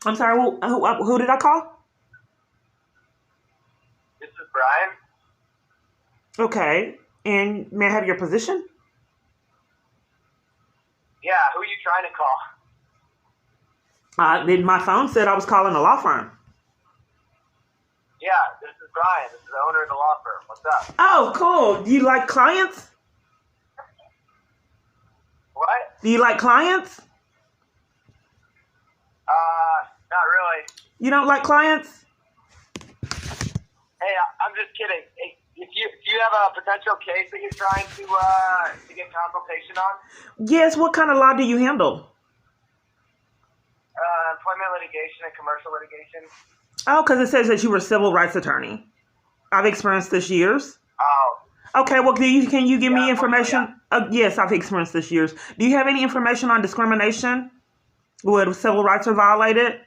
I'm sorry, who did I call? This is Brian. Okay. And may I have your position? Yeah, who are you trying to call? My phone said I was calling a law firm. Yeah, this is Brian. This is the owner of the law firm. What's up? Oh, cool. Do you like clients? What? Do you like clients? Not really. You don't like clients? Hey, I'm just kidding. Hey, if you have a potential case that you're trying to get consultation on? Yes. What kind of law do you handle? Employment litigation and commercial litigation. Oh, because it says that you were a civil rights attorney. I've experienced this years. Oh. Okay, well, can you give me information? Yeah. Yes, I've experienced this years. Do you have any information on discrimination when civil rights are violated?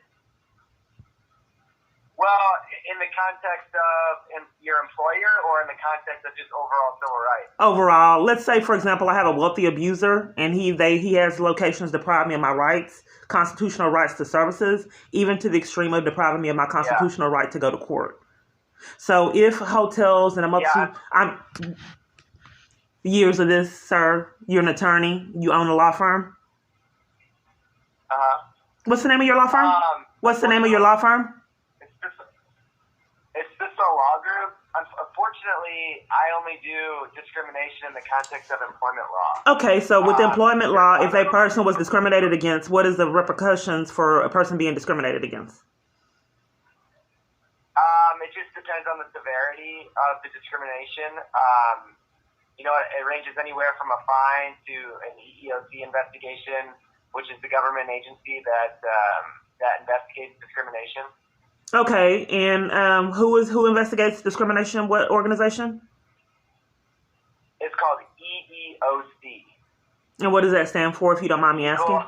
Well, in the context of your employer or in the context of just overall civil rights? Overall, let's say, for example, I have a wealthy abuser and he has locations deprive me of my rights, constitutional rights to services, even to the extreme of depriving me of my constitutional right to go to court. So if hotels and I'm years of this, sir, you're an attorney, you own a law firm. What's the name of your law firm? What's the name of your law firm? It's just a law group. Unfortunately, I only do discrimination in the context of employment law. Okay, so with employment law, if a person was discriminated against, what is the repercussions for a person being discriminated against? It just depends on the severity of the discrimination. It ranges anywhere from a fine to an EEOC investigation, which is the government agency that investigates discrimination. Okay, and who investigates discrimination? What organization? It's called EEOC. And what does that stand for, if you don't mind me asking?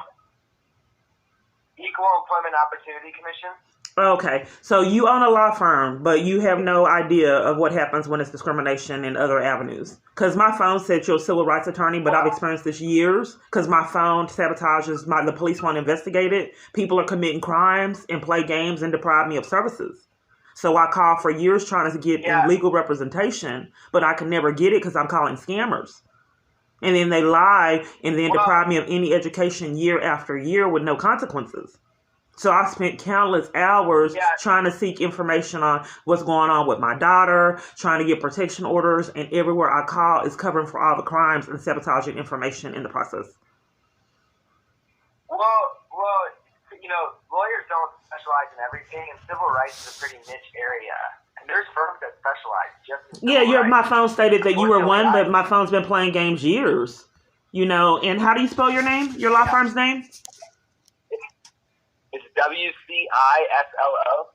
Equal Employment Opportunity Commission. Okay, so you own a law firm, but you have no idea of what happens when it's discrimination in other avenues. Because my phone said you're a civil rights attorney, but I've experienced this years because my phone sabotages, the police won't investigate it. People are committing crimes and play games and deprive me of services. So I call for years trying to get legal representation, but I can never get it because I'm calling scammers. And then they lie and then deprive me of any education year after year with no consequences. So I spent countless hours trying to seek information on what's going on with my daughter, trying to get protection orders, and everywhere I call is covering for all the crimes and sabotaging information in the process. Well, lawyers don't specialize in everything, and civil rights is a pretty niche area. And there's firms that specialize just in civil rights. My phone stated that you were one, but my phone's been playing games years. And how do you spell your name? Your law firm's name? It's WCISLO.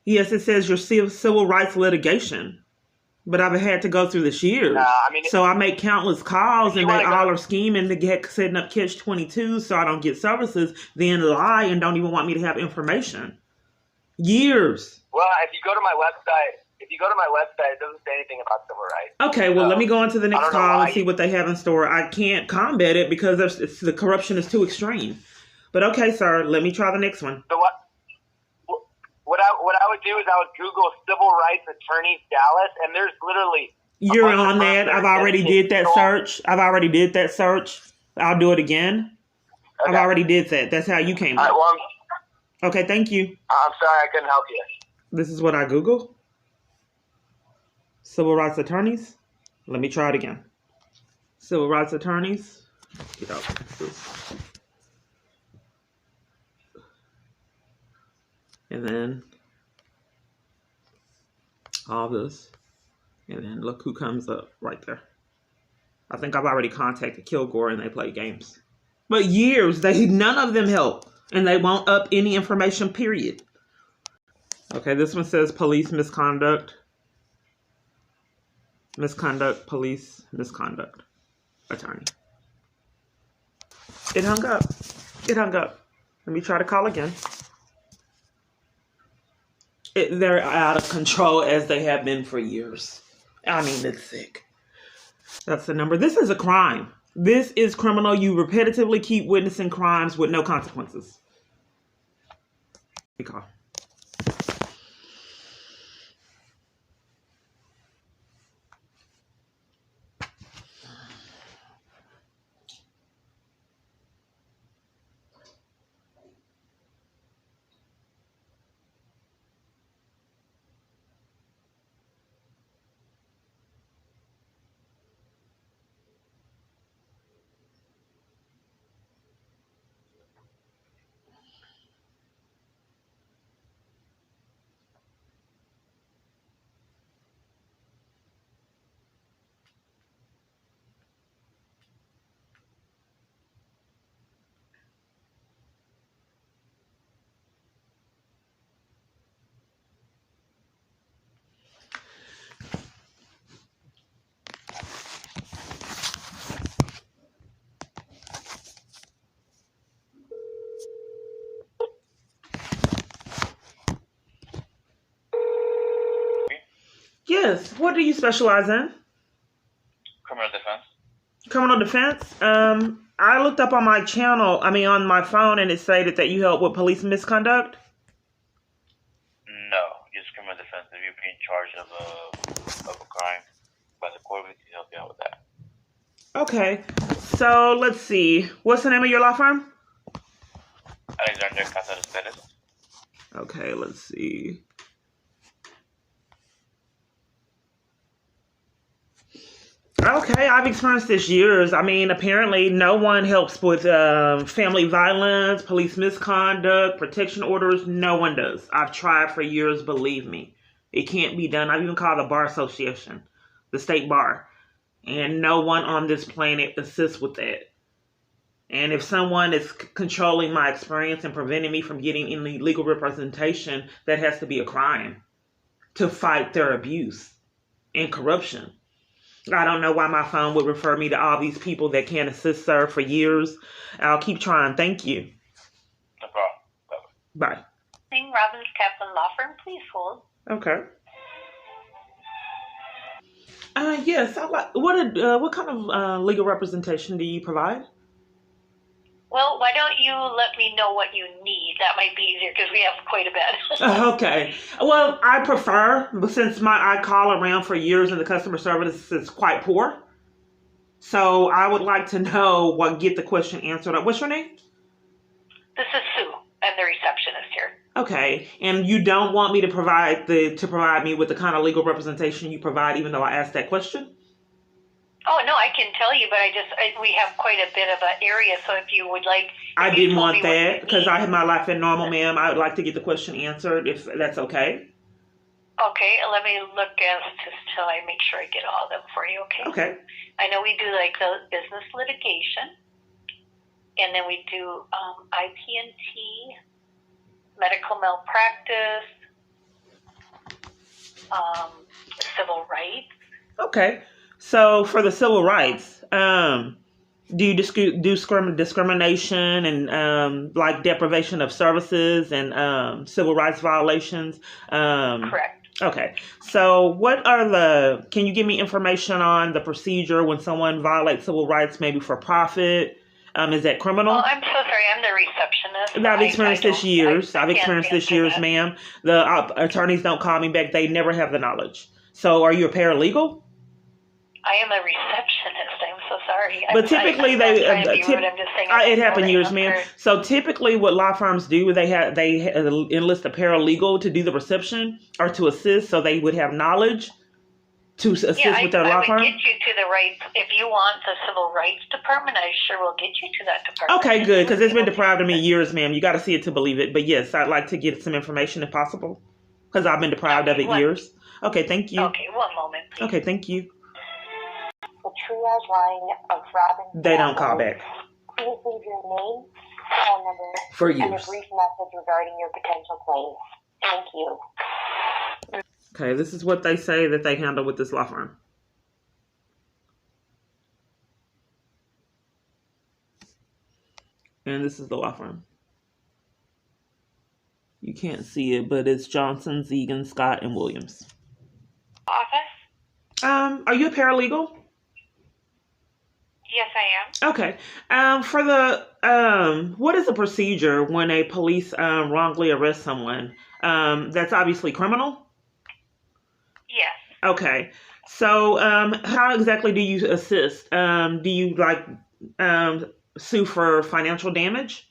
Yes, it says your civil rights litigation. But I've had to go through this years. So I make countless calls and they all are scheming to setting up catch-22 so I don't get services, then lie and don't even want me to have information. Years. Well, if you go to my website, it doesn't say anything about civil rights. Okay, well, let me go on to the next call and see what they have in store. I can't combat it because the corruption is too extreme. But okay, sir, let me try the next one. So what I would do is I would Google civil rights attorneys Dallas, and there's literally you're on that. I've already did that search. I'll do it again. Okay. I've already did that. That's how you came up. Okay, thank you. I'm sorry I couldn't help you. This is what I Google. Civil rights attorneys. Let me try it again. Civil rights attorneys. Get out. And then all this. And then look who comes up right there. I think I've already contacted Kilgore and they play games. But years, none of them help. And they won't up any information, period. Okay, this one says police misconduct. Police misconduct. Attorney. It hung up. Let me try to call again. They're out of control as they have been for years. I mean, it's sick. That's the number. This is a crime. This is criminal. You repetitively keep witnessing crimes with no consequences. Call. Yes. What do you specialize in? Criminal defense. Criminal defense. I looked up on my channel, on my phone, and it stated that you help with police misconduct. No, just criminal defense. If you're being charged of a crime by the court, we can help you out with that. Okay. So let's see. What's the name of your law firm? Alexander Casares. Okay, let's see. Okay, I've experienced this years. Apparently no one helps with family violence, police misconduct, protection orders. No one does. I've tried for years, believe me. It can't be done. I've even called the Bar Association, the state bar, and no one on this planet assists with that. And if someone is controlling my experience and preventing me from getting any legal representation, that has to be a crime to fight their abuse and corruption. I don't know why my phone would refer me to all these people that can't assist, sir, for years. I'll keep trying. Thank you. No problem. Bye. Robbins Kaplan Law Firm, please hold. Okay. Yes. What kind of legal representation do you provide? Well, why don't you let me know what you need? That might be easier because we have quite a bit. Okay. Well, I prefer, since I call around for years and the customer service is quite poor. So I would like to know get the question answered. What's your name? This is Sue. I'm the receptionist here. Okay. And you don't want me to provide me with the kind of legal representation you provide, even though I asked that question? Oh, no, I can tell you, but we have quite a bit of an area, so if you would like... I didn't want that, because I have my life in normal, ma'am. I would like to get the question answered, if that's okay. Okay, let me look until I make sure I get all of them for you, okay? Okay. I know we do, the business litigation, and then we do IP&T, medical malpractice, civil rights. Okay. So for the civil rights, do you do discrimination and deprivation of services and civil rights violations? Correct. Okay. So can you give me information on the procedure when someone violates civil rights, maybe for profit? Is that criminal? Oh, I'm so sorry. I'm the receptionist. I've experienced this years. I've experienced this years, ma'am. The attorneys don't call me back. They never have the knowledge. So are you a paralegal? I am a receptionist. I'm so sorry. But typically, it happened years, ma'am. So typically, what law firms do, they enlist a paralegal to do the reception or to assist, so they would have knowledge to assist with their law firm. I would get you to the right. If you want the civil rights department, I sure will get you to that department. Okay, good, because it's been deprived of me years, ma'am. You got to see it to believe it. But yes, I'd like to get some information if possible, because I've been deprived of it years. Okay, thank you. Okay, one moment, please. Okay, thank you. The triage line of Robin. They don't call back. Please leave your name, phone number, for years, and a brief message regarding your potential claim. Thank you. Okay, this is what they say that they handle with this law firm. And this is the law firm. You can't see it, but it's Johnson, Zegan, Scott, and Williams. Office? Are you a paralegal? Yes, I am. Okay. For the what is the procedure when a police wrongly arrests someone? That's obviously criminal. Yes. Okay. So, how exactly do you assist? Do you sue for financial damage?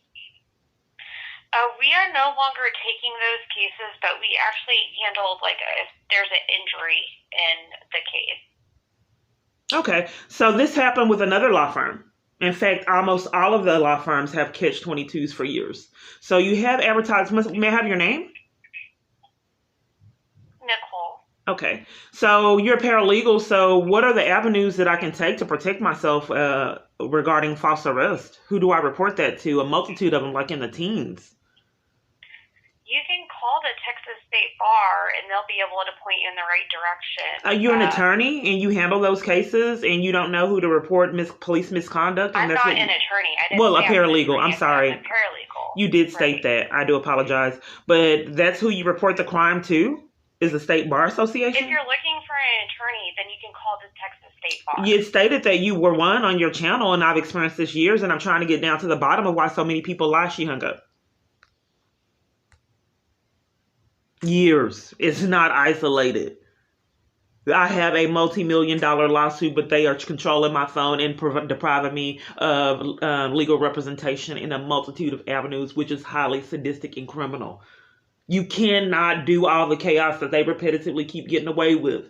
We are no longer taking those cases, but we actually handled if there's an injury in the case. Okay. So this happened with another law firm. In fact, almost all of the law firms have catch-22s for years. So you have advertisements. May I have your name? Nicole. Okay. So you're a paralegal. So what are the avenues that I can take to protect myself regarding false arrest? Who do I report that to? A multitude of them, like in the teens. You can call the Texas State Bar, and they'll be able to point you in the right direction. Are you an attorney and you handle those cases and you don't know who to report police misconduct? And I'm that's not an attorney. I didn't well, a say I was an paralegal. attorney. I'm sorry. I'm a paralegal. You did state that. I do apologize. But that's who you report the crime to? Is the State Bar Association? If you're looking for an attorney, then you can call the Texas State Bar. You stated that you were one on your channel, and I've experienced this years, and I'm trying to get down to the bottom of why so many people lie. She hung up. Years. It's not isolated. I have a multi-million-dollar lawsuit, but they are controlling my phone and depriving me of legal representation in a multitude of avenues, which is highly sadistic and criminal. You cannot do all the chaos that they repetitively keep getting away with.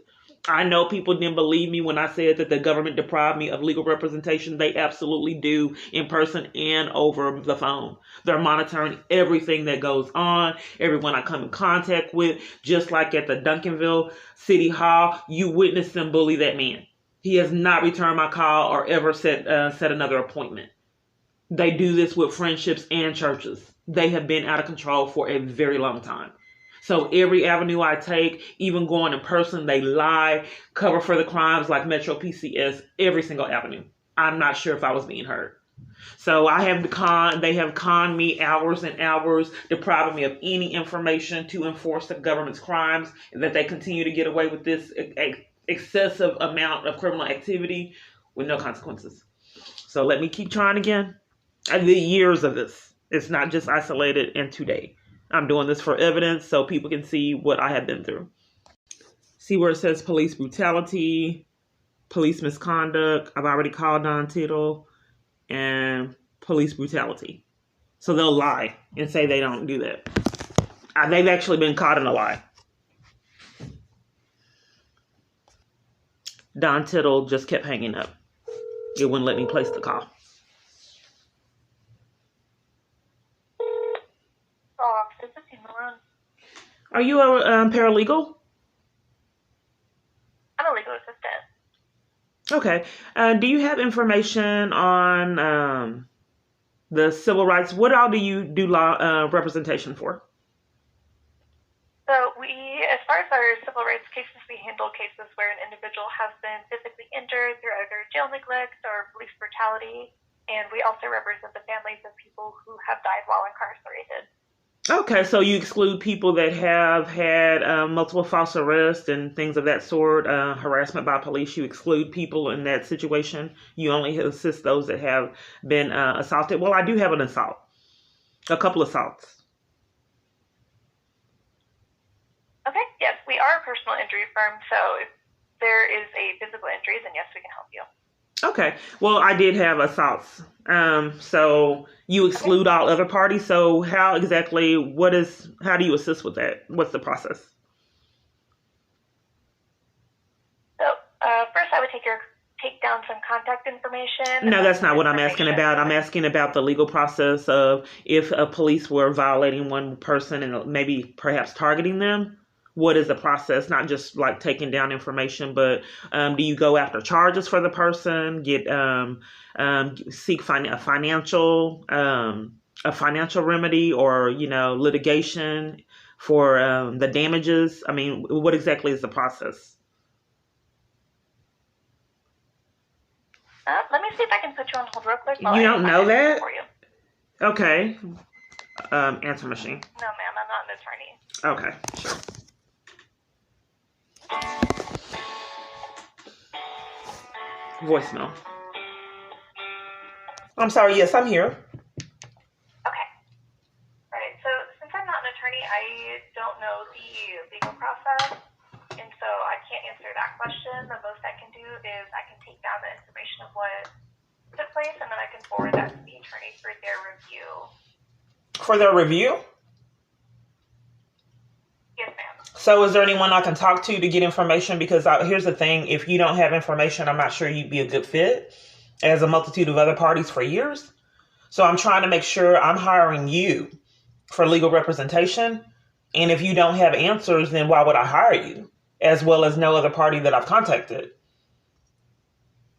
I know people didn't believe me when I said that the government deprived me of legal representation. They absolutely do, in person and over the phone. They're monitoring everything that goes on, everyone I come in contact with, just like at the Duncanville City Hall. You witnessed them bully that man. He has not returned my call or ever set another appointment. They do this with friendships and churches. They have been out of control for a very long time. So every avenue I take, even going in person, they lie, cover for the crimes like Metro PCS, every single avenue. I'm not sure if I was being heard. So they have conned me hours and hours, depriving me of any information to enforce the government's crimes, and that they continue to get away with this excessive amount of criminal activity with no consequences. So let me keep trying again. I did years of this. It's not just isolated and today. I'm doing this for evidence so people can see what I have been through. See where it says police brutality, police misconduct. I've already called Don Tittle, and police brutality. So they'll lie and say they don't do that. They've actually been caught in a lie. Don Tittle just kept hanging up. It wouldn't let me place the call. Are you a paralegal? I'm a legal assistant. Okay. Do you have information on the civil rights? What all do you do law representation for? So as far as our civil rights cases, we handle cases where an individual has been physically injured through either jail neglect or police brutality. And we also represent the families of people who have died while incarcerated. Okay, so you exclude people that have had multiple false arrests and things of that sort, harassment by police. You exclude people in that situation. You only assist those that have been assaulted. Well, I do have an assault, a couple assaults. Okay, yes, we are a personal injury firm, so if there is a physical injury, then yes, we can help you. Okay. Well, I did have assaults. So you exclude all other parties. So how exactly, how do you assist with that? What's the process? So first I would take down some contact information. No, that's not what I'm asking about. I'm asking about the legal process of if a police were violating one person and maybe perhaps targeting them. What is the process? Not just like taking down information, but do you go after charges for the person? Seek a financial remedy or litigation for the damages? I mean, what exactly is the process? Let me see if I can put you on hold real quick. You don't know that? For you. Okay. Answer machine. No, ma'am, I'm not an attorney. Okay, sure. Voicemail. I'm sorry. Yes, I'm here. Okay. All right. So since I'm not an attorney, I don't know the legal process, and so I can't answer that question. The most I can do is I can take down the information of what took place, and then I can forward that to the attorney for their review. For their review? Yes, ma'am. So is there anyone I can talk to get information? Because here's the thing. If you don't have information, I'm not sure you'd be a good fit, as a multitude of other parties for years. So I'm trying to make sure I'm hiring you for legal representation. And if you don't have answers, then why would I hire you? As well as no other party that I've contacted.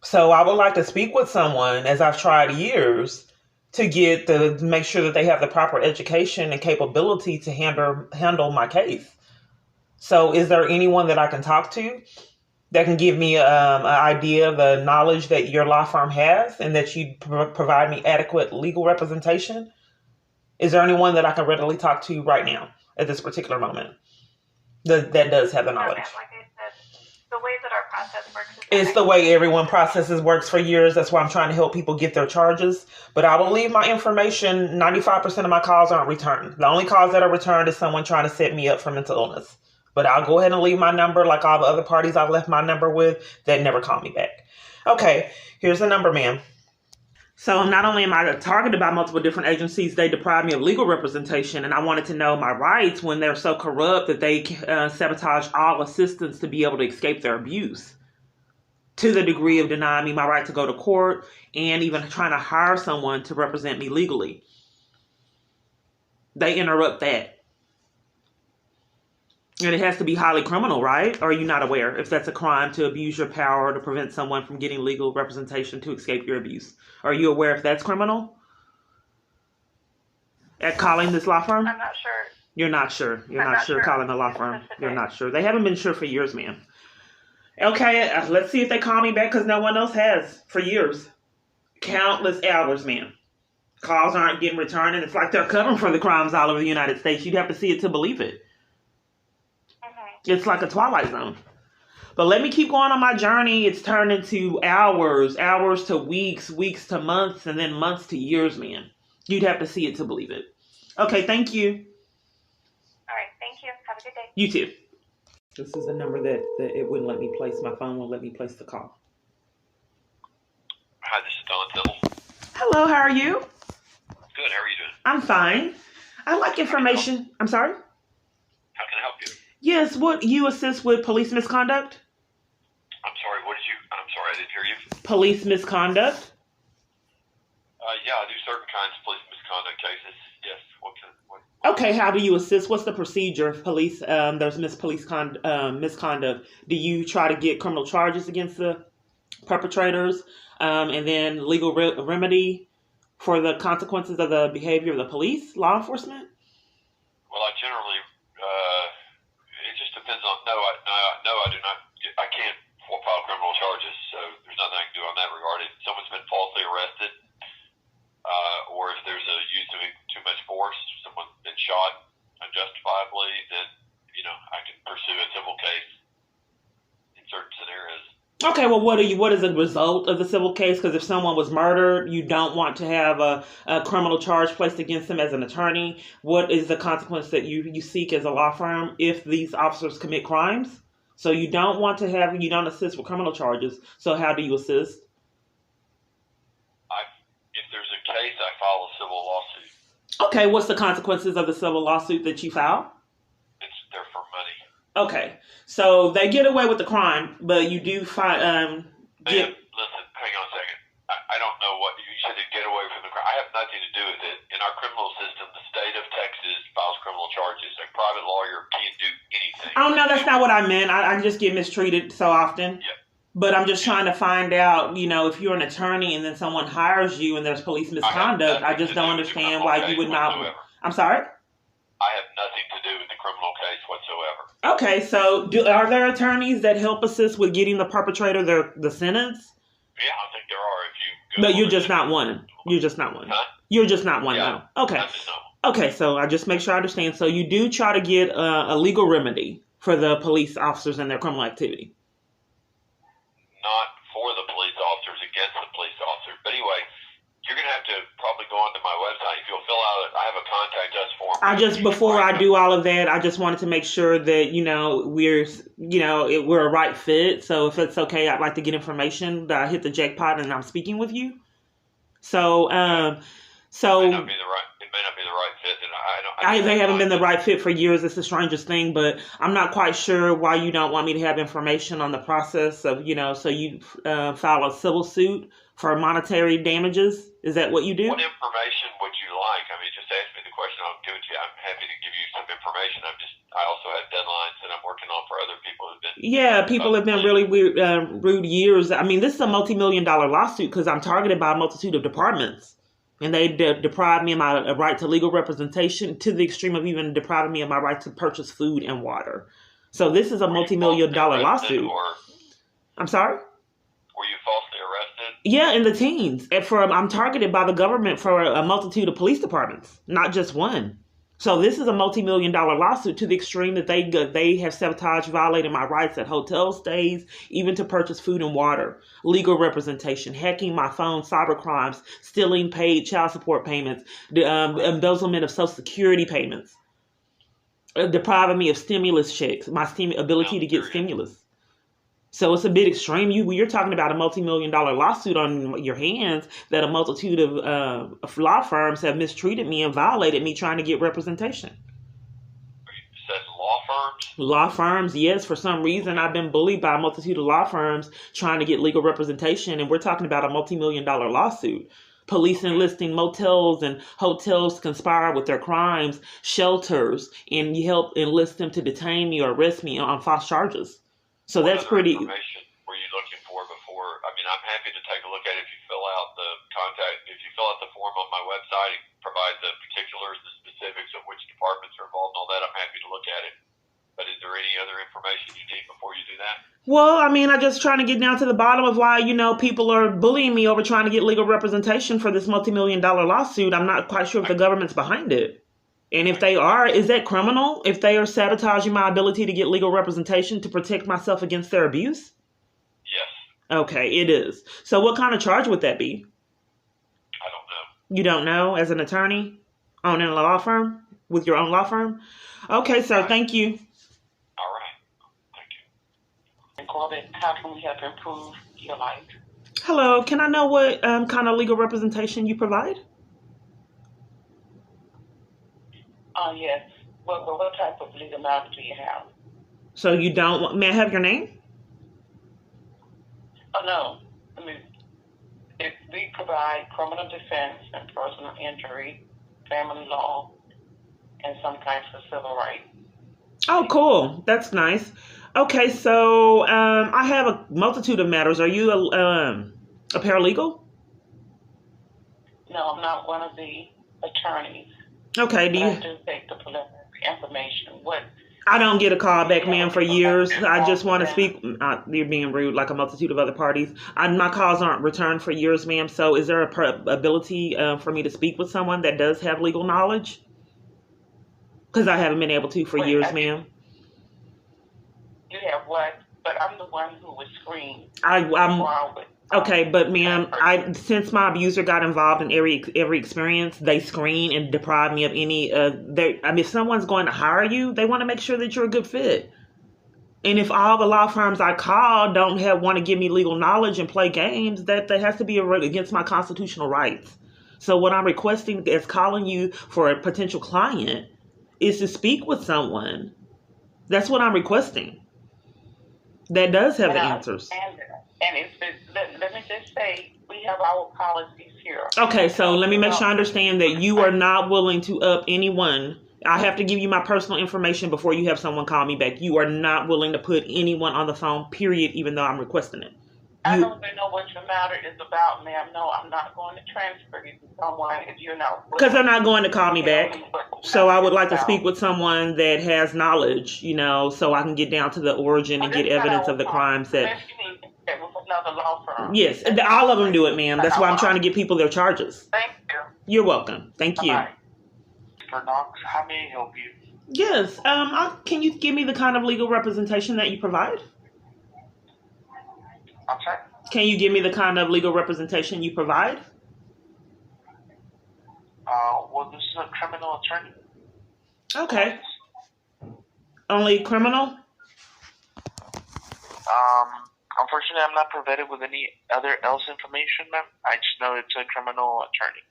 So I would like to speak with someone, as I've tried years, to make sure that they have the proper education and capability to handle my case. So is there anyone that I can talk to that can give me an idea of the knowledge that your law firm has and that you provide me adequate legal representation? Is there anyone that I can readily talk to right now at this particular moment that does have the knowledge? Like I said, the way that our process works it's the way everyone processes works for years. That's why I'm trying to help people get their charges. But I will leave my information. 95% of my calls aren't returned. The only calls that are returned is someone trying to set me up for mental illness. But I'll go ahead and leave my number like all the other parties I've left my number with that never call me back. Okay, here's the number, ma'am. So not only am I targeted by multiple different agencies, they deprive me of legal representation, and I wanted to know my rights when they're so corrupt that they sabotage all assistance to be able to escape their abuse, to the degree of denying me my right to go to court and even trying to hire someone to represent me legally. They interrupt that. And it has to be highly criminal, right? Or are you not aware if that's a crime to abuse your power to prevent someone from getting legal representation to escape your abuse? Are you aware if that's criminal? At calling this law firm? I'm not sure. You're not sure. You're not sure calling the law firm. You're not sure. They haven't been sure for years, ma'am. Okay, let's see if they call me back, because no one else has for years. Countless hours, ma'am. Calls aren't getting returned, and it's like they're covering for the crimes all over the United States. You'd have to see it to believe it. It's like a Twilight Zone. But let me keep going on my journey. It's turned into hours to weeks, weeks to months, and then months to years, man. You'd have to see it to believe it. Okay, thank you. All right, thank you. Have a good day. You too. This is a number that it wouldn't let me place. My phone won't let me place the call. Hi, this is Don Tibble. Hello, how are you? Good, how are you doing? I'm fine. I'd like information. I'm sorry? How can I help you? Yes, would you assist with police misconduct? I'm sorry, I'm sorry, I didn't hear you. Police misconduct? Yeah, I do certain kinds of police misconduct cases. Yes, Okay, how do you assist? What's the procedure if police, there's misconduct? Do you try to get criminal charges against the perpetrators, and then legal remedy for the consequences of the behavior of the police, law enforcement? Well, I generally, it just depends on, no, I do not, I can't file criminal charges, so there's nothing I can do on that regard. If someone's been falsely arrested, or if there's a use of too much force, someone's been shot unjustifiably, then, I can pursue a civil case in certain scenarios. Okay, well, what is the result of the civil case? Because if someone was murdered, you don't want to have a criminal charge placed against them as an attorney. What is the consequence that you seek as a law firm if these officers commit crimes? So you don't assist with criminal charges. So how do you assist? If there's a case, I file a civil lawsuit. Okay, what's the consequences of the civil lawsuit that you file? They're for money. Okay, so they get away with the crime, but you do Listen, hang on a second. I don't know what you said to get away from the crime. I have nothing to do with it. In our criminal system, the state of Texas files criminal charges. A private lawyer can't do anything. Oh, no, that's not what I meant. I just get mistreated so often. Yeah. But I'm just trying to find out, if you're an attorney and then someone hires you and there's police misconduct, I just don't understand why you would not. Whatsoever. I'm sorry? I have nothing to do with the criminal case whatsoever. Okay, so are there attorneys that help assist with getting the perpetrator the sentence? Yeah, I think there are. If you But you're just not one. You're just not one. Huh? You're just not one, Yeah, though. Okay. I'm just not one. Okay, so I just make sure I understand. So you do try to get a legal remedy for the police officers and their criminal activity? Not for the police officers, against the police officers. But anyway, you're going to Before I do all of that, I just wanted to make sure that, we're a right fit. So if it's okay, I'd like to get information that I hit the jackpot and I'm speaking with you. So, It may not be the right fit, and they haven't been the right fit for years. It's the strangest thing, but I'm not quite sure why you don't want me to have information on the process of, so you file a civil suit for monetary damages. Is that what you do? What information would you like? I mean, just ask me the question. I'll give it to you. I'm happy to give you some information. I also have deadlines that I'm working on for other people who've been. Yeah, people have been really weird, rude years. I mean, this is a multi-million-dollar lawsuit because I'm targeted by a multitude of departments. And they deprived me of my right to legal representation to the extreme of even depriving me of my right to purchase food and water. So this is a multi-million-dollar lawsuit. I'm sorry? Were you falsely arrested? Yeah, in the teens. I'm targeted by the government for a multitude of police departments, not just one. So this is a multi-million-dollar lawsuit to the extreme that they have sabotaged, violated my rights at hotel stays, even to purchase food and water, legal representation, hacking my phone, cyber crimes, stealing paid child support payments, embezzlement of Social Security payments, depriving me of stimulus checks, my ability to get stimulus. So it's a bit extreme. You're talking about a multi-million-dollar lawsuit on your hands that a multitude of law firms have mistreated me and violated me trying to get representation. You said law firms? Law firms, yes. For some reason, I've been bullied by a multitude of law firms trying to get legal representation, and we're talking about a multi-million-dollar lawsuit. Police enlisting motels and hotels to conspire with their crimes, shelters, and you help enlist them to detain me or arrest me on false charges. So what that's pretty. Information were you looking for before? I mean, I'm happy to take a look at it if you fill out the form on my website and provide the particulars, the specifics of which departments are involved and all that. I'm happy to look at it. But is there any other information you need before you do that? Well, I mean, I'm just trying to get down to the bottom of why, people are bullying me over trying to get legal representation for this multi-million-dollar lawsuit. I'm not quite sure if the government's behind it. And if they are, is that criminal? If they are sabotaging my ability to get legal representation to protect myself against their abuse? Yes. Okay, it is. So what kind of charge would that be? I don't know. You don't know as an attorney owning a law firm with your own law firm? Okay, sir, thank you. All right. Thank you. Corbett, how can we help improve your life? Hello, can I know what kind of legal representation you provide? Yes. What type of legal knowledge do you have? So you don't want, may I have your name? Oh, no. I mean, if we provide criminal defense and personal injury, family law, and some kinds of civil rights. Oh, cool. That's nice. Okay, so I have a multitude of matters. Are you a paralegal? No, I'm not one of the attorneys. Okay, do you? I do take the preliminary information. I don't get a call back, ma'am, for years. I just want to speak. You're being rude, like a multitude of other parties. My calls aren't returned for years, ma'am. So, is there a ability for me to speak with someone that does have legal knowledge? Because I haven't been able to for years, ma'am. You have what? But I'm the one who was screened. Okay, but ma'am, since my abuser got involved in every experience, they screen and deprive me of any. If someone's going to hire you, they want to make sure that you're a good fit. And if all the law firms I call don't want to give me legal knowledge and play games, that has to be against my constitutional rights. So what I'm requesting is calling you for a potential client is to speak with someone. That's what I'm requesting. That does have the answers. And let me just say, we have our policies here. Okay, so let me make sure I understand that you are not willing to up anyone. I have to give you my personal information before you have someone call me back. You are not willing to put anyone on the phone, period, even though I'm requesting it. I don't even know what your matter is about, ma'am. No, I'm not going to transfer you to someone if you're not. Because they're not going to call me back. So I would like to speak with someone that has knowledge, so I can get down to the origin and get evidence of the crimes that. Another law firm. Yes, all of them do it, ma'am. That's why I'm trying to get people their charges. Thank you. You're welcome. Thank you. Mr. Knox, how may I help you? Yes. Can you give me the kind of legal representation that you provide? I'm sorry? Can you give me the kind of legal representation you provide? Well, this is a criminal attorney. Okay. Only criminal? Unfortunately, I'm not provided with any other else information, ma'am. I just know it's a criminal attorney.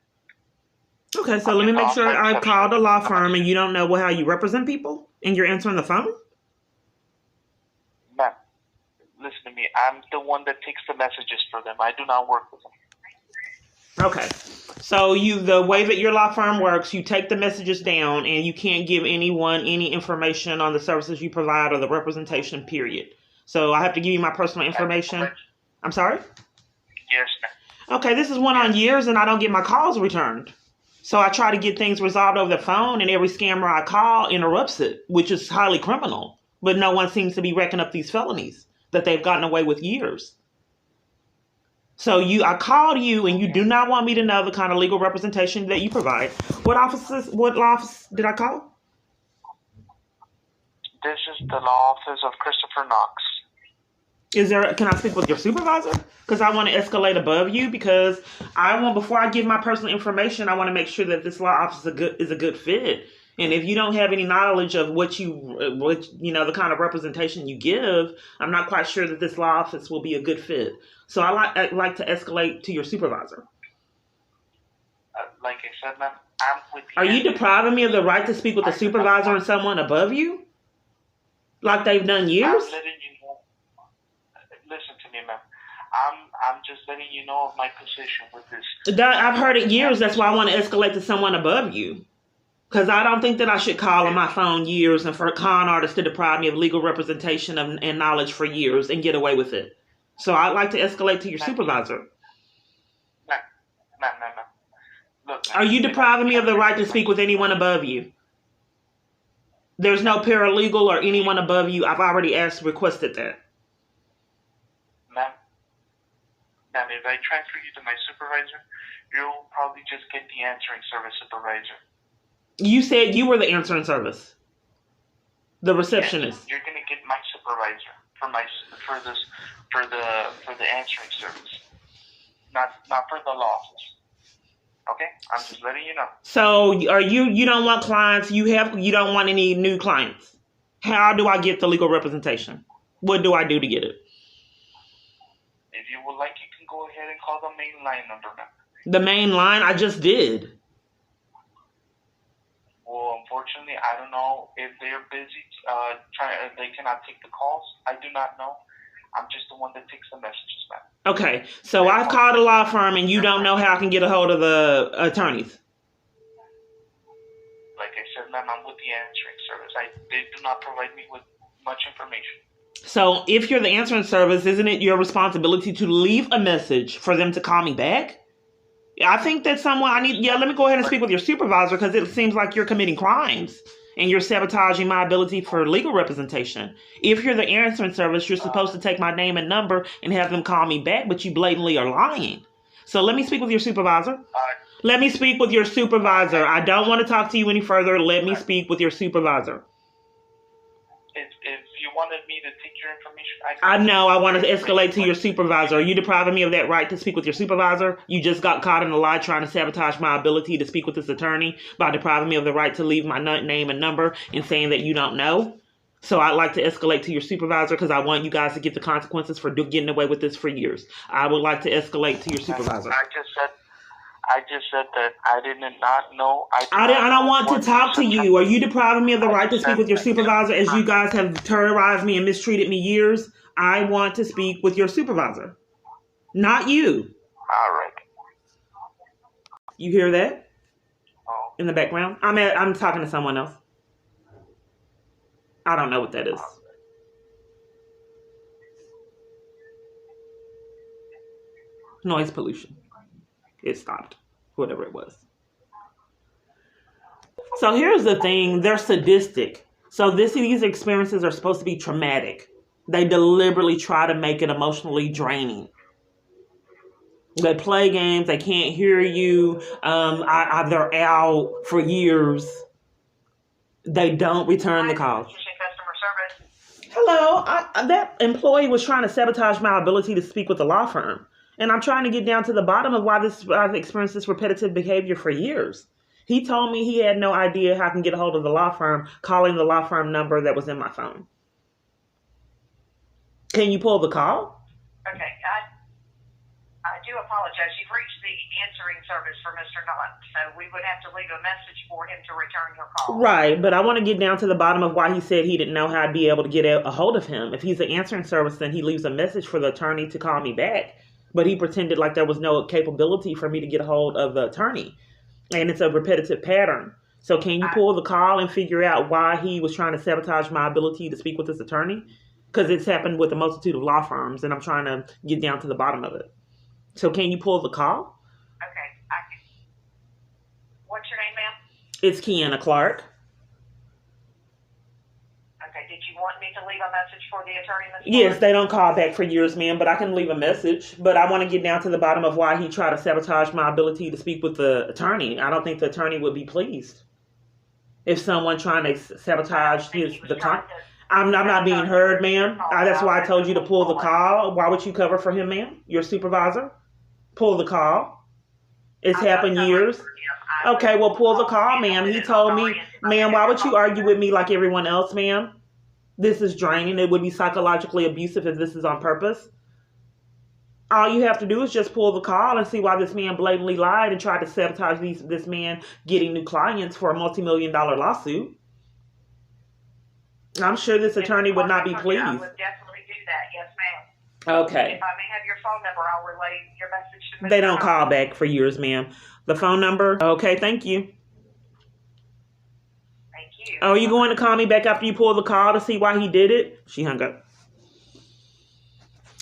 Okay, so let me make sure I've called a law firm and you don't know how you represent people and you're answering the phone? Ma'am, listen to me. I'm the one that takes the messages for them. I do not work with them. Okay. So the way that your law firm works, you take the messages down and you can't give anyone any information on the services you provide or the representation, period. So I have to give you my personal information. I'm sorry? Yes, ma'am. Okay, this is one on years and I don't get my calls returned. So I try to get things resolved over the phone and every scammer I call interrupts it, which is highly criminal. But no one seems to be racking up these felonies that they've gotten away with years. So I called you and you do not want me to know the kind of legal representation that you provide. What law office did I call? This is the law office of Christopher Knox. Can I speak with your supervisor? Because I want to escalate above you because before I give my personal information, I want to make sure that this law office is a good fit. And if you don't have any knowledge of what the kind of representation you give, I'm not quite sure that this law office will be a good fit. So I'd like to escalate to your supervisor. Like I said, ma'am, I'm with you. Are you depriving me of the right to speak with a supervisor and someone above you? Like they've done years? I'm letting you know. Listen to me, ma'am. I'm just letting you know of my position with this. I've heard it years. That's why I want to escalate to someone above you. Because I don't think that I should call on my phone years and for con artists to deprive me of legal representation and knowledge for years and get away with it. So I'd like to escalate to your supervisor. Ma'am. Look, are you depriving me of the right to speak with anyone above you? There's no paralegal or anyone above you. I've already requested that. Ma'am, if I transfer you to my supervisor, you'll probably just get the answering service supervisor. You said you were the answering service. The receptionist. Yes, you're gonna get my supervisor for the answering service. Not for the law office. Okay? I'm just letting you know. So you don't want clients, you don't want any new clients. How do I get the legal representation? What do I do to get it? If you would like, you can go ahead and call the main line number, ma'am. The main line? I just did. Well, unfortunately, I don't know if they're busy. They cannot take the calls. I do not know. I'm just the one that takes the messages, ma'am. Okay, so I've called a law firm, and you don't know how I can get a hold of the attorneys. Like I said, ma'am, I'm with the answering service. They do not provide me with much information. So if you're the answering service, isn't it your responsibility to leave a message for them to call me back? I think that let me go ahead and speak with your supervisor because it seems like you're committing crimes and you're sabotaging my ability for legal representation. If you're the answering service, you're supposed to take my name and number and have them call me back, but you blatantly are lying. So let me speak with your supervisor. Let me speak with your supervisor. I don't want to talk to you any further. Let me speak with your supervisor. If you wanted me to take your information, I know. I want to escalate to your supervisor. Are you depriving me of that right to speak with your supervisor? You just got caught in a lie trying to sabotage my ability to speak with this attorney by depriving me of the right to leave my name and number and saying that you don't know. So I'd like to escalate to your supervisor because I want you guys to get the consequences for getting away with this for years. I would like to escalate to your supervisor. I just said that I did not know. I don't want to talk to you. Are you depriving me of the right to speak with your supervisor as you guys have terrorized me and mistreated me years? I want to speak with your supervisor, not you. All right. You hear that? In the background? I'm talking to someone else. I don't know what that is. Noise pollution. It stopped, whatever it was. So here's the thing. They're sadistic. So these experiences are supposed to be traumatic. They deliberately try to make it emotionally draining. They play games. They can't hear you. They're out for years. They don't return the calls. Hello. That employee was trying to sabotage my ability to speak with the law firm. And I'm trying to get down to the bottom of why I've experienced this repetitive behavior for years. He told me he had no idea how I can get a hold of the law firm, calling the law firm number that was in my phone. Can you pull the call? Okay, I do apologize. You've reached the answering service for Mr. Nutt, so we would have to leave a message for him to return your call. Right, but I want to get down to the bottom of why he said he didn't know how I'd be able to get a hold of him. If he's an answering service, then he leaves a message for the attorney to call me back. But he pretended like there was no capability for me to get a hold of the attorney. And it's a repetitive pattern. So can you pull the call and figure out why he was trying to sabotage my ability to speak with this attorney? Because it's happened with a multitude of law firms, and I'm trying to get down to the bottom of it. So can you pull the call? Okay. What's your name, ma'am? It's Keyana Clark. Okay. Did you want me to leave a message for the attorney? Yes, they don't call back for years, ma'am, but I can leave a message. But I want to get down to the bottom of why he tried to sabotage my ability to speak with the attorney. I don't think the attorney would be pleased if someone trying to sabotage the time. I'm not being heard, ma'am. That's why I told you to pull the call. Why would you cover for him, ma'am? Your supervisor? Pull the call. It's happened years. Okay, well, pull the call, ma'am. He told me, ma'am, why would you argue with me like everyone else, ma'am? This is draining. It would be psychologically abusive if this is on purpose. All you have to do is just pull the call and see why this man blatantly lied and tried to sabotage this man getting new clients for a multi-million-dollar lawsuit. I'm sure this attorney would not be pleased. I would definitely do that. Yes, ma'am. Okay. If I may have your phone number, I'll relay your message to Mr. They don't call back for years, ma'am. The phone number? Okay, thank you. Thank you. Oh, are you going to call me back after you pull the call to see why he did it? She hung up.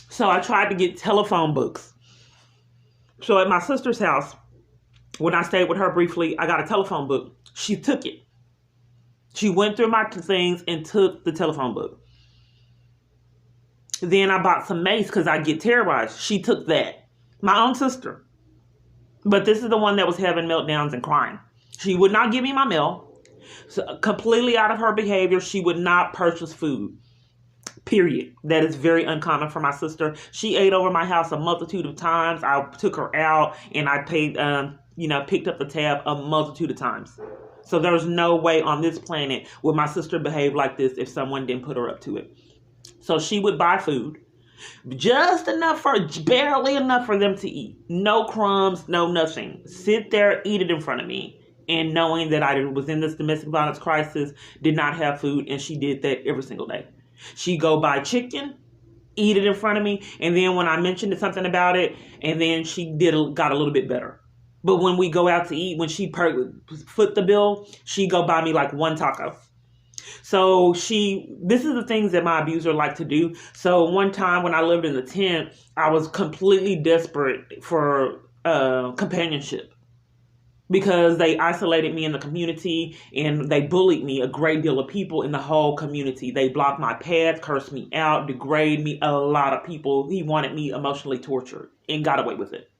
So I tried to get telephone books. So at my sister's house, when I stayed with her briefly, I got a telephone book. She took it. She went through my things and took the telephone book. Then I bought some mace because I get terrorized. She took that. My own sister. But this is the one that was having meltdowns and crying. She would not give me my mail. So completely out of her behavior, she would not purchase food. Period. That is very uncommon for my sister. She ate over my house a multitude of times. I took her out and I paid, picked up the tab a multitude of times. So there's no way on this planet would my sister behave like this if someone didn't put her up to it. So she would buy food, barely enough for them to eat. No crumbs, no nothing. Sit there, eat it in front of me. And knowing that I was in this domestic violence crisis, did not have food, and she did that every single day. She'd go buy chicken, eat it in front of me, and then when I mentioned something about it, and then she got a little bit better. But when we go out to eat, when she foot the bill, she go buy me like one taco. So this is the things that my abuser liked to do. So one time when I lived in the tent, I was completely desperate for companionship because they isolated me in the community and they bullied me, a great deal of people in the whole community. They blocked my path, cursed me out, degraded me, a lot of people. He wanted me emotionally tortured and got away with it.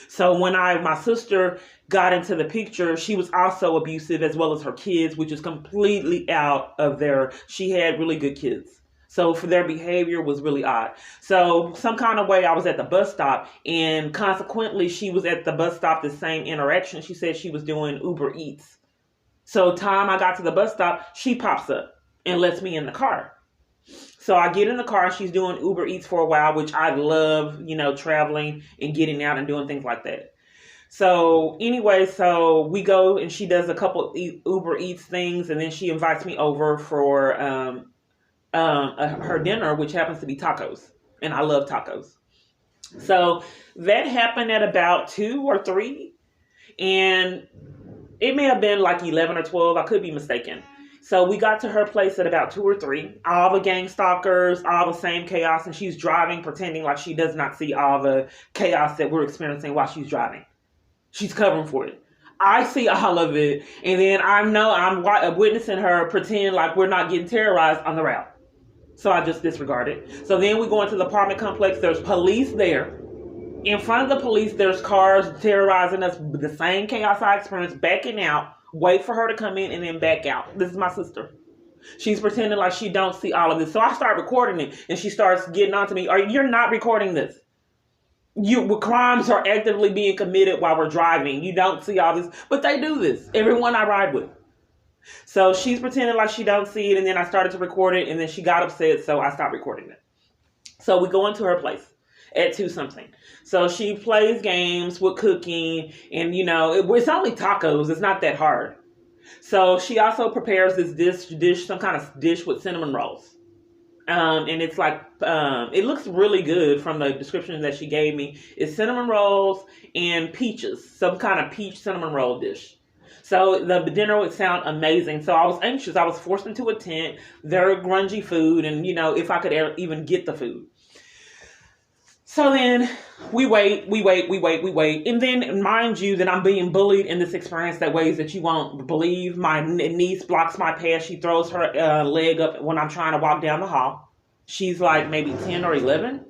So when my sister got into the picture, she was also abusive as well as her kids, which is completely out of she had really good kids. So for their behavior was really odd. So some kind of way I was at the bus stop and consequently she was at the bus stop, the same interaction. She said she was doing Uber Eats. So time I got to the bus stop, she pops up and lets me in the car. So I get in the car, she's doing Uber Eats for a while, which I love, traveling and getting out and doing things like that. So anyway, so we go and she does a couple Uber Eats things and then she invites me over for her dinner, which happens to be tacos. And I love tacos. So that happened at about 2 or 3. And it may have been like 11 or 12. I could be mistaken. So we got to her place at about 2 or 3. All the gang stalkers, all the same chaos. And she's driving, pretending like she does not see all the chaos that we're experiencing while she's driving. She's covering for it. I see all of it. And then I know I'm witnessing her pretend like we're not getting terrorized on the route. So I just disregard it. So then we go into the apartment complex. There's police there. In front of the police, there's cars terrorizing us. The same chaos I experienced, backing out. Wait for her to come in and then back out. This is my sister. She's pretending like she don't see all of this. So I start recording it and she starts getting on to me. You're not recording this. crimes are actively being committed while we're driving. You don't see all this, but they do this. Everyone I ride with. So she's pretending like she don't see it, and then I started to record it, and then she got upset, so I stopped recording it. So we go into her place at 2-something. So she plays games with cooking, and it's only tacos. It's not that hard. So she also prepares this dish, some kind of dish with cinnamon rolls. And it's like, it looks really good from the description that she gave me. It's cinnamon rolls and peaches, some kind of peach cinnamon roll dish. So the dinner would sound amazing. So I was anxious. I was forced into a tent, very grungy food, and, if I could even get the food. So then we wait. And then, mind you, that I'm being bullied in this experience that ways that you won't believe. My niece blocks my path. She throws her leg up when I'm trying to walk down the hall. She's like maybe 10 or 11.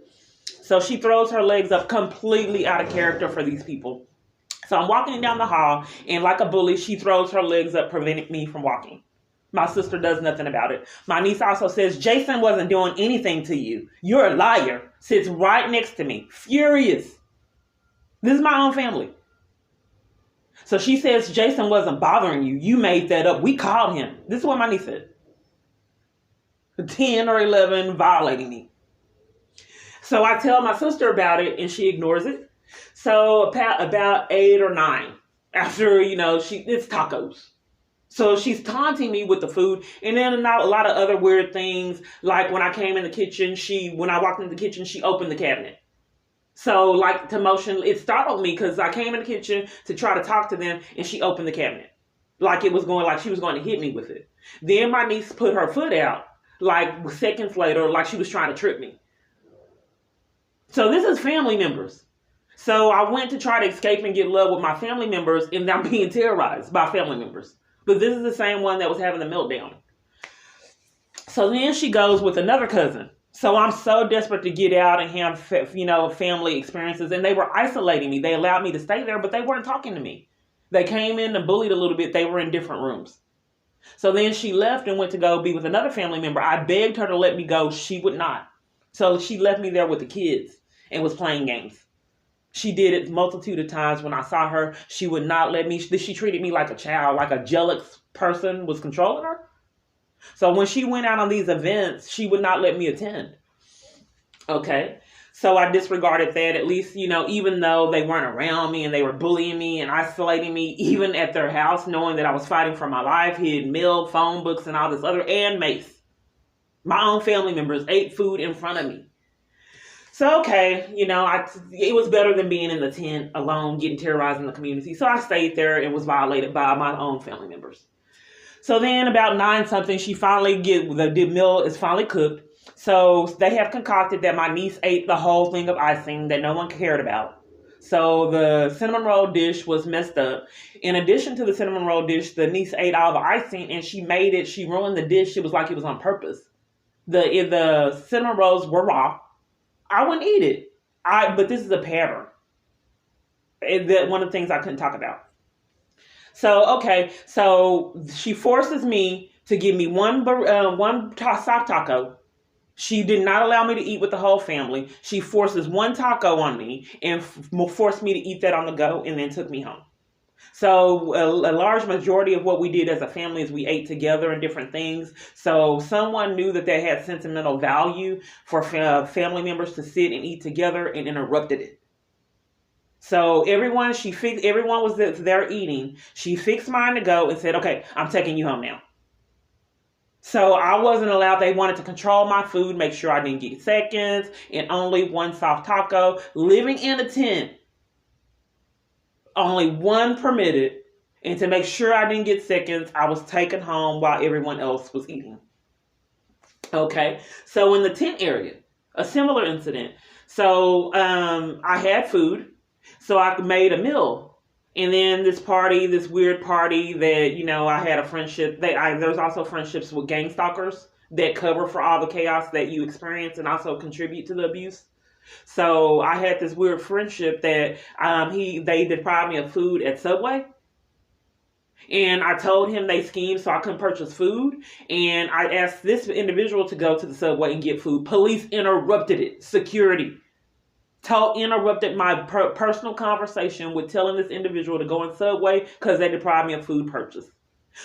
So she throws her legs up completely out of character for these people. So I'm walking down the hall, and like a bully, she throws her legs up, preventing me from walking. My sister does nothing about it. My niece also says, Jason wasn't doing anything to you. You're a liar. Sits right next to me. Furious. This is my own family. So she says, Jason wasn't bothering you. You made that up. We called him. This is what my niece said. 10 or 11 violating me. So I tell my sister about it, and she ignores it. So about 8 or 9, after, it's tacos. So she's taunting me with the food, and then a lot of other weird things. Like when I came in the kitchen, when I walked into the kitchen, she opened the cabinet. So like it startled me because I came in the kitchen to try to talk to them, and she opened the cabinet. Like she was going to hit me with it. Then my niece put her foot out, like seconds later, like she was trying to trip me. So this is family members. So I went to try to escape and get love with my family members, and I'm being terrorized by family members. But this is the same one that was having the meltdown. So then she goes with another cousin. So I'm so desperate to get out and have, family experiences. And they were isolating me. They allowed me to stay there, but they weren't talking to me. They came in and bullied a little bit. They were in different rooms. So then she left and went to go be with another family member. I begged her to let me go. She would not. So she left me there with the kids and was playing games. She did it multitude of times. When I saw her, she would not let me. She treated me like a child, like a jealous person was controlling her. So when she went out on these events, she would not let me attend. Okay. So I disregarded that, at least, even though they weren't around me and they were bullying me and isolating me, even at their house, knowing that I was fighting for my life, hid milk, phone books, and all this other, and mace. My own family members ate food in front of me. So, okay, it was better than being in the tent alone, getting terrorized in the community. So I stayed there and was violated by my own family members. So then about 9-something, the meal is finally cooked. So they have concocted that my niece ate the whole thing of icing that no one cared about. So the cinnamon roll dish was messed up. In addition to the cinnamon roll dish, the niece ate all the icing, and she ruined the dish. It was like it was on purpose. The cinnamon rolls were raw. I wouldn't eat it. But this is a pattern. One of the things I couldn't talk about. So, okay. So she forces me to give me one soft taco. She did not allow me to eat with the whole family. She forces one taco on me and forced me to eat that on the go, and then took me home. So a large majority of what we did as a family is we ate together and different things. So someone knew that they had sentimental value for family members to sit and eat together, and interrupted it. So everyone was there eating. She fixed mine to go and said, okay, I'm taking you home now. So I wasn't allowed. They wanted to control my food, make sure I didn't get seconds, and only one soft taco. Living in a tent, only one permitted, and to make sure I didn't get seconds, I was taken home while everyone else was eating. Okay, so in the tent area, a similar incident. So I had food, so I made a meal. And then this weird party that, I had a friendship. There's also friendships with gang stalkers that cover for all the chaos that you experience and also contribute to the abuse. So I had this weird friendship that they deprived me of food at Subway. And I told him they schemed so I couldn't purchase food. And I asked this individual to go to the Subway and get food. Police interrupted it. Security. interrupted my personal conversation with telling this individual to go in Subway because they deprived me of food purchase.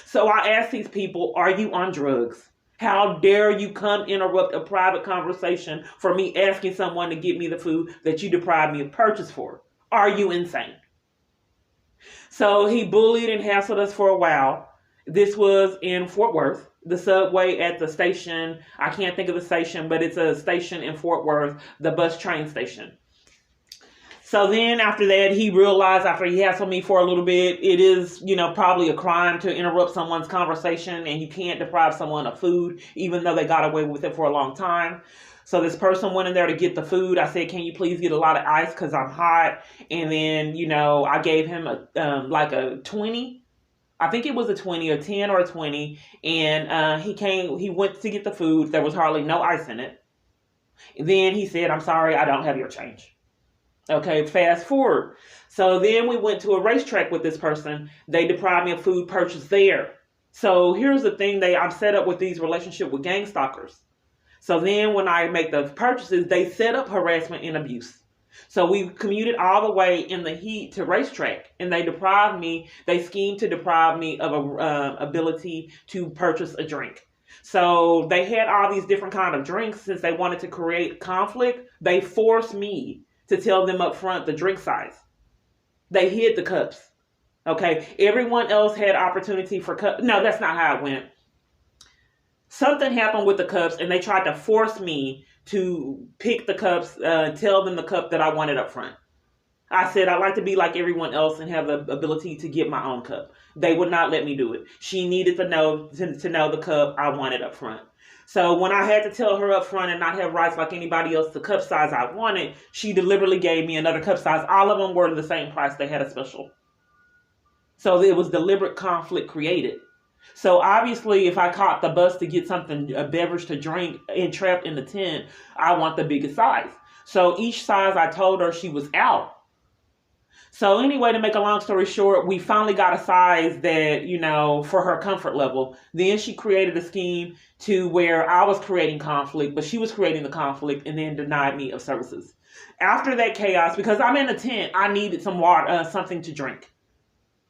So I asked these people, are you on drugs? How dare you come interrupt a private conversation for me asking someone to get me the food that you deprived me of purchase for? Are you insane? So he bullied and hassled us for a while. This was in Fort Worth. The Subway at the station, I can't think of the station, but it's a station in Fort Worth, the bus train station. So then after that, he realized after he hassled me for a little bit, it is, probably a crime to interrupt someone's conversation, and you can't deprive someone of food, even though they got away with it for a long time. So this person went in there to get the food. I said, can you please get a lot of ice because I'm hot? And then, I gave him a 20. I think it was a 20, a 10 or a 20. And he went to get the food. There was hardly no ice in it. Then he said, I'm sorry, I don't have your change. Okay, fast forward. So then we went to a racetrack with this person. They deprived me of food purchase there. So here's the thing, I'm set up with these relationships with gang stalkers. So then when I make the purchases, they set up harassment and abuse. So we commuted all the way in the heat to racetrack, and they schemed to deprive me of a ability to purchase a drink. So they had all these different kind of drinks. Since they wanted to create conflict, they forced me to tell them up front the drink size. They hid the cups. Okay. Everyone else had opportunity for cups. No, that's not how it went. Something happened with the cups, and they tried to force me to pick the cups, tell them the cup that I wanted up front. I said, I'd like to be like everyone else and have the ability to get my own cup. They would not let me do it. She needed to know the cup I wanted up front. So when I had to tell her up front and not have rights like anybody else, the cup size I wanted, she deliberately gave me another cup size. All of them were the same price. They had a special. So it was deliberate conflict created. So obviously, if I caught the bus to get a beverage to drink entrapped in the tent, I want the biggest size. So each size I told her she was out. So anyway, to make a long story short, we finally got a size that, for her comfort level. Then she created a scheme to where I was creating conflict, but she was creating the conflict and then denied me of services. After that chaos, because I'm in a tent, I needed some water, something to drink.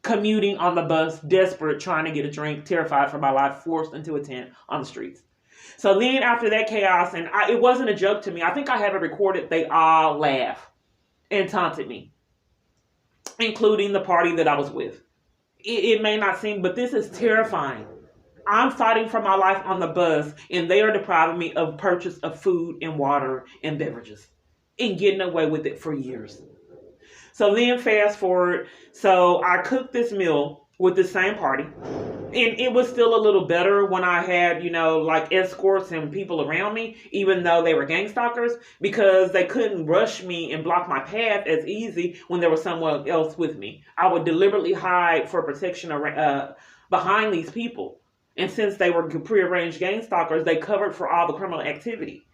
Commuting on the bus, desperate, trying to get a drink, terrified for my life, forced into a tent on the streets. So then after that chaos, and it wasn't a joke to me. I think I have it recorded. They all laughed and taunted me, including the party that I was with. It may not seem, but this is terrifying. I'm fighting for my life on the bus, and they are depriving me of purchase of food and water and beverages and getting away with it for years. So then fast forward. So I cooked this meal with the same party, and it was still a little better when I had, like escorts and people around me, even though they were gang stalkers, because they couldn't rush me and block my path as easy when there was someone else with me. I would deliberately hide for protection behind these people. And since they were prearranged gang stalkers, they covered for all the criminal activity.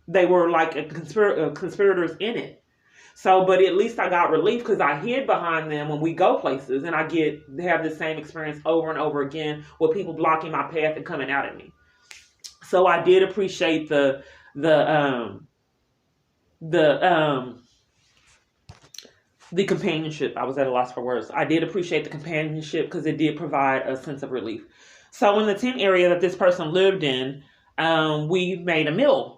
They were like conspirators in it. So, but at least I got relief because I hid behind them when we go places, and I have the same experience over and over again with people blocking my path and coming out at me. So I did appreciate the companionship. I was at a loss for words. I did appreciate the companionship because it did provide a sense of relief. So in the tent area that this person lived in, we made a meal.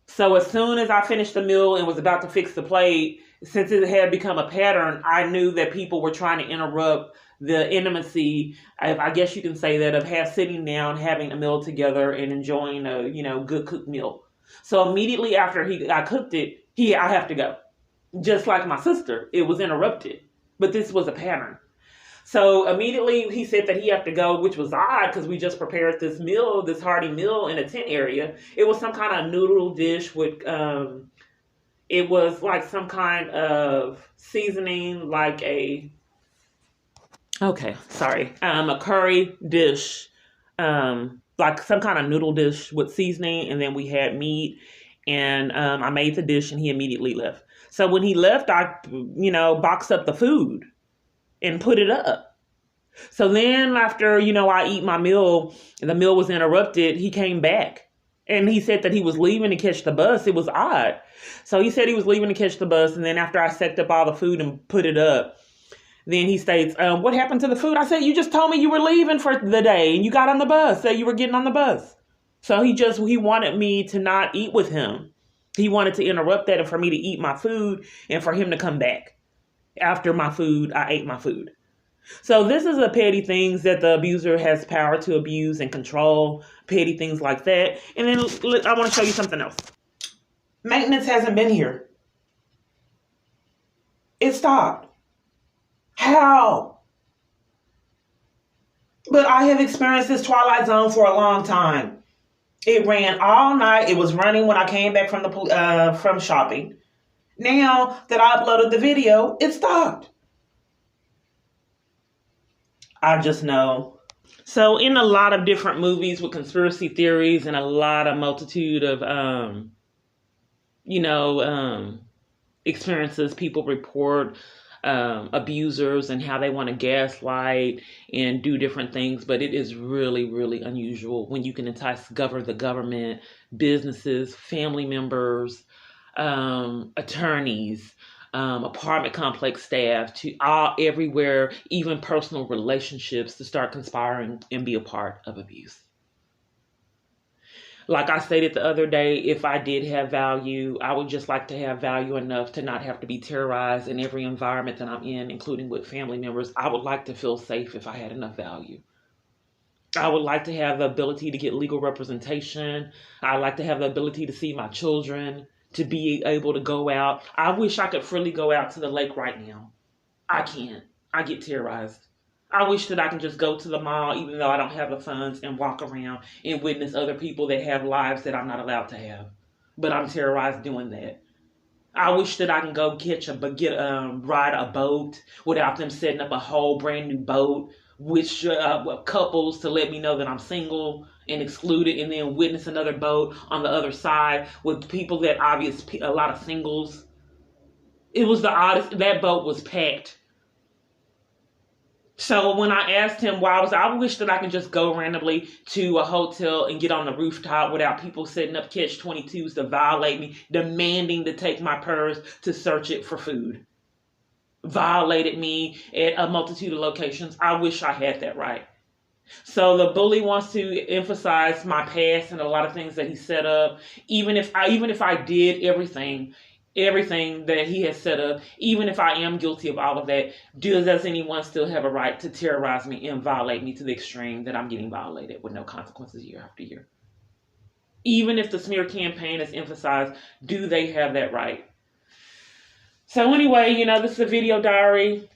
So as soon as I finished the meal and was about to fix the plate, since it had become a pattern, I knew that people were trying to interrupt the intimacy, I guess you can say that, of sitting down, having a meal together and enjoying a, good cooked meal. So immediately after I cooked it, I have to go. Just like my sister, it was interrupted. But this was a pattern. So immediately he said that he had to go, which was odd because we just prepared this meal, this hearty meal in a tent area. It was some kind of noodle dish with, it was like some kind of seasoning, like a curry dish, like some kind of noodle dish with seasoning. And then we had meat, and I made the dish, and he immediately left. So when he left, I, boxed up the food and put it up. So then after, I eat my meal, the meal was interrupted, he came back And he said that he was leaving to catch the bus. It was odd. So he said he was leaving to catch the bus. And then after I set up all the food and put it up, then he states, what happened to the food? I said, you just told me you were leaving for the day and you got on the bus. Said you were getting on the bus. So he wanted me to not eat with him. He wanted to interrupt that and for me to eat my food and for him to come back. After my food, I ate my food. So this is a petty things that the abuser has power to abuse and control, petty things like that. And then I want to show you something else. Maintenance hasn't been here. It stopped. How? But I have experienced this Twilight Zone for a long time. It ran all night. It was running when I came back from shopping. Now that I uploaded the video, it stopped. I just know. So in a lot of different movies with conspiracy theories and a lot of multitude of, experiences, people report abusers and how they want to gaslight and do different things. But it is really, really unusual when you can entice the government, businesses, family members, attorneys, apartment complex staff, to everywhere, even personal relationships, to start conspiring and be a part of abuse. Like I stated the other day, if I did have value, I would just like to have value enough to not have to be terrorized in every environment that I'm in, including with family members. I would like to feel safe if I had enough value. I would like to have the ability to get legal representation. I'd like to have the ability to see my children, to be able to go out. I wish I could freely go out to the lake right now. I can't. I get terrorized. I wish that I can just go to the mall, even though I don't have the funds, and walk around and witness other people that have lives that I'm not allowed to have. But I'm terrorized doing that. I wish that I can go ride a boat without them setting up a whole brand new boat with couples to let me know that I'm single and excluded, and then witness another boat on the other side with people that a lot of singles. It was the oddest. That boat was packed. So when I asked him why, I wish that I could just go randomly to a hotel and get on the rooftop without people setting up catch-22s to violate me, demanding to take my purse to search it for food. Violated me at a multitude of locations. I wish I had that right. So the bully wants to emphasize my past and a lot of things that he set up. Even if I did everything that he has set up, even if I am guilty of all of that, does anyone still have a right to terrorize me and violate me to the extreme that I'm getting violated with no consequences year after year? Even if the smear campaign is emphasized, do they have that right? So anyway, this is a video diary.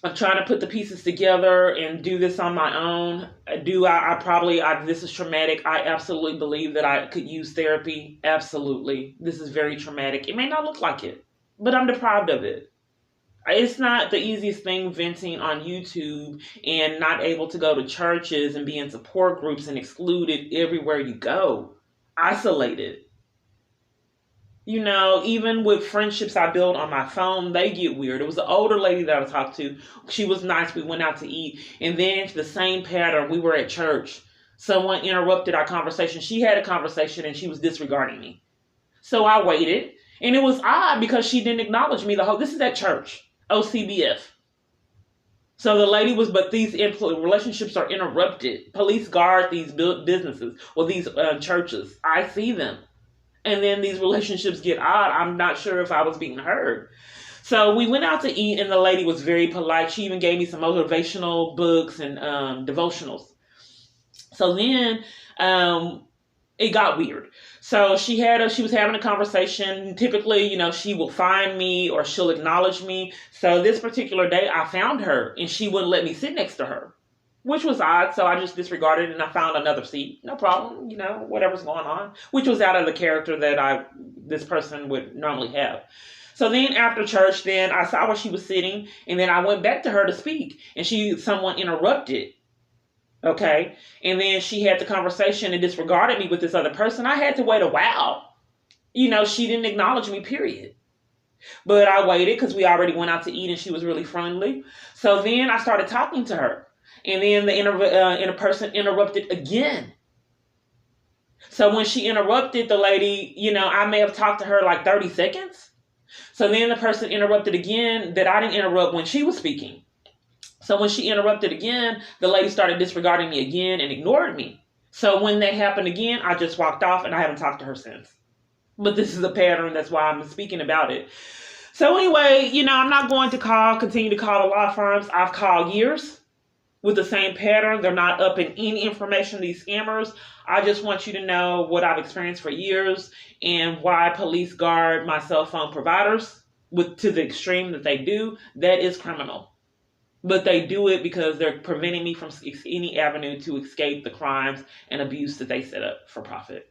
I'm trying to put the pieces together and do this on my own. This is traumatic. I absolutely believe that I could use therapy. Absolutely. This is very traumatic. It may not look like it, but I'm deprived of it. It's not the easiest thing venting on YouTube and not able to go to churches and be in support groups and excluded everywhere you go. Isolated. Even with friendships I built on my phone, they get weird. It was an older lady that I talked to. She was nice. We went out to eat. And then the same pattern, we were at church. Someone interrupted our conversation. She had a conversation and she was disregarding me. So I waited. And it was odd because she didn't acknowledge me. This is at church. OCBF. So the lady but these relationships are interrupted. Police guard these businesses or these churches. I see them. And then these relationships get odd. I'm not sure if I was being heard. So we went out to eat and the lady was very polite. She even gave me some motivational books and devotionals. So then it got weird. So she was having a conversation. Typically, she will find me or she'll acknowledge me. So this particular day I found her and she wouldn't let me sit next to her, which was odd. So I just disregarded it and I found another seat. No problem. Whatever's going on, which was out of the character that this person would normally have. So then after church, then I saw where she was sitting and then I went back to her to speak and someone interrupted. Okay. And then she had the conversation and disregarded me with this other person. I had to wait a while. She didn't acknowledge me, period. But I waited because we already went out to eat and she was really friendly. So then I started talking to her. And then the person interrupted again. So when she interrupted the lady, I may have talked to her like 30 seconds. So then the person interrupted again that I didn't interrupt when she was speaking. So when she interrupted again, the lady started disregarding me again and ignored me. So when that happened again, I just walked off and I haven't talked to her since. But this is a pattern. That's why I'm speaking about it. So anyway, I'm not going to continue to call the law firms. I've called years with the same pattern. They're not up in any information, these scammers. I just want you to know what I've experienced for years and why police guard my cell phone providers to the extreme that they do. That is criminal. But they do it because they're preventing me from any avenue to escape the crimes and abuse that they set up for profit.